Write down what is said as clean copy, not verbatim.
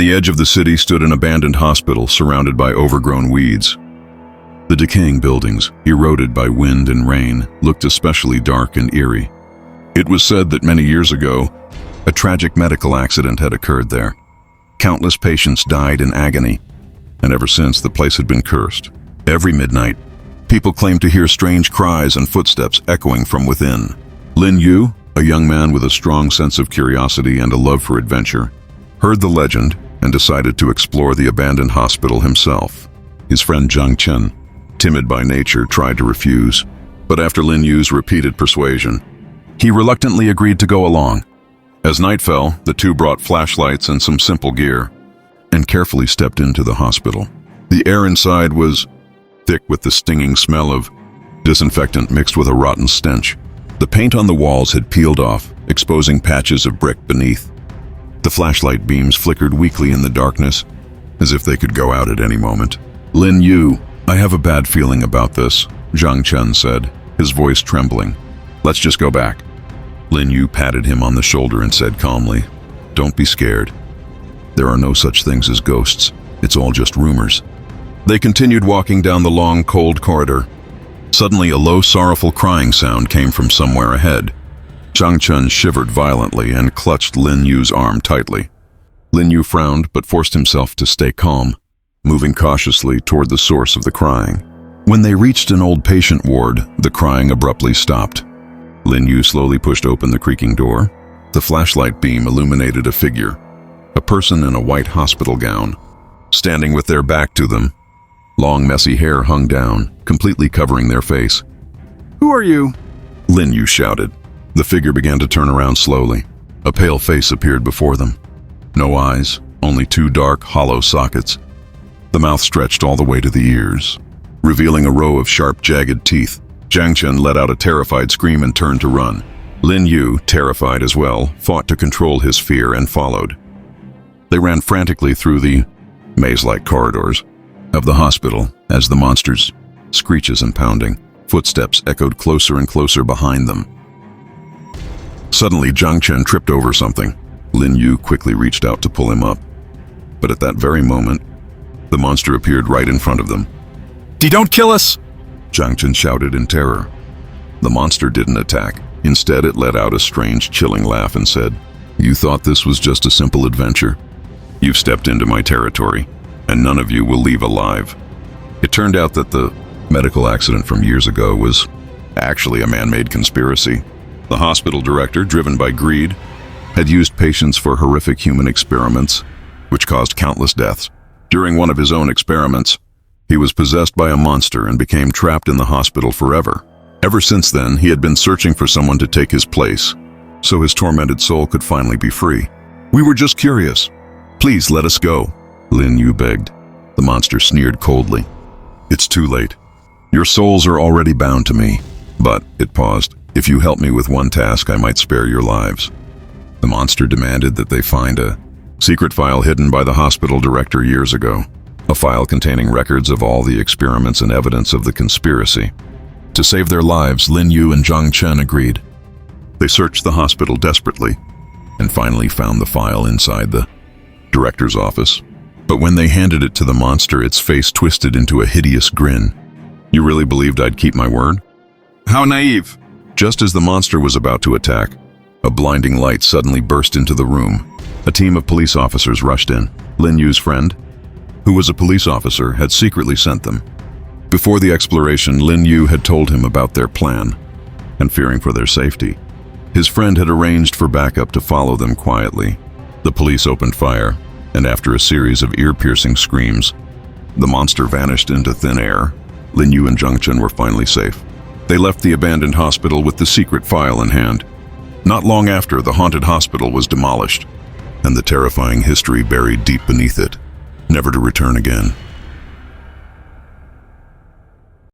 the edge of the city stood an abandoned hospital surrounded by overgrown weeds. The decaying buildings, eroded by wind and rain, looked especially dark and eerie. It was said that many years ago, a tragic medical accident had occurred there. Countless patients died in agony, and ever since the place had been cursed. Every midnight, people claimed to hear strange cries and footsteps echoing from within. Lin Yu, a young man with a strong sense of curiosity and a love for adventure, heard the legend and decided to explore the abandoned hospital himself. His friend Zhang Chen, timid by nature, tried to refuse, but after Lin Yu's repeated persuasion, he reluctantly agreed to go along. As night fell, the two brought flashlights and some simple gear and carefully stepped into the hospital. The air inside was thick with the stinging smell of disinfectant mixed with a rotten stench. The paint on the walls had peeled off, exposing patches of brick beneath. The flashlight beams flickered weakly in the darkness, as if they could go out at any moment. "Lin Yu, I have a bad feeling about this," Zhang Chen said, his voice trembling. "Let's just go back." Lin Yu patted him on the shoulder and said calmly, "Don't be scared. There are no such things as ghosts. It's all just rumors." They continued walking down the long, cold corridor. Suddenly, a low, sorrowful crying sound came from somewhere ahead. Zhang Chen shivered violently and clutched Lin Yu's arm tightly. Lin Yu frowned but forced himself to stay calm, moving cautiously toward the source of the crying. When they reached an old patient ward, the crying abruptly stopped. Lin Yu slowly pushed open the creaking door. The flashlight beam illuminated a figure, a person in a white hospital gown, standing with their back to them. Long, messy hair hung down, completely covering their face. "Who are you?" Lin Yu shouted. The figure began to turn around slowly. A pale face appeared before them. No eyes, only two dark, hollow sockets. The mouth stretched all the way to the ears, revealing a row of sharp, jagged teeth. Zhang Chen let out a terrified scream and turned to run. Lin Yu, terrified as well, fought to control his fear and followed. They ran frantically through the maze-like corridors of the hospital as the monsters, screeches and pounding, footsteps echoed closer and closer behind them. Suddenly, Zhang Chen tripped over something. Lin Yu quickly reached out to pull him up. But at that very moment, the monster appeared right in front of them. "Don't kill us!" Zhang Chen shouted in terror. The monster didn't attack. Instead, it let out a strange, chilling laugh and said, "You thought this was just a simple adventure? You've stepped into my territory, and none of you will leave alive." It turned out that the medical accident from years ago was actually a man-made conspiracy. The hospital director, driven by greed, had used patients for horrific human experiments, which caused countless deaths. During one of his own experiments, he was possessed by a monster and became trapped in the hospital forever. Ever since then, he had been searching for someone to take his place, so his tormented soul could finally be free. "We were just curious. Please let us go," Lin Yu begged. The monster sneered coldly. "It's too late. Your souls are already bound to me. But," it paused, "if you help me with one task, I might spare your lives." The monster demanded that they find a secret file hidden by the hospital director years ago, a file containing records of all the experiments and evidence of the conspiracy. To save their lives, Lin Yu and Zhang Chen agreed. They searched the hospital desperately and finally found the file inside the director's office. But when they handed it to the monster, its face twisted into a hideous grin. "You really believed I'd keep my word? How naive!" Just as the monster was about to attack, a blinding light suddenly burst into the room. A team of police officers rushed in. Lin Yu's friend, who was a police officer, had secretly sent them. Before the exploration, Lin Yu had told him about their plan, and fearing for their safety, his friend had arranged for backup to follow them quietly. The police opened fire, and after a series of ear-piercing screams, the monster vanished into thin air. Lin Yu and Zhang Chen were finally safe. They left the abandoned hospital with the secret file in hand. Not long after, the haunted hospital was demolished, and the terrifying history buried deep beneath it, never to return again.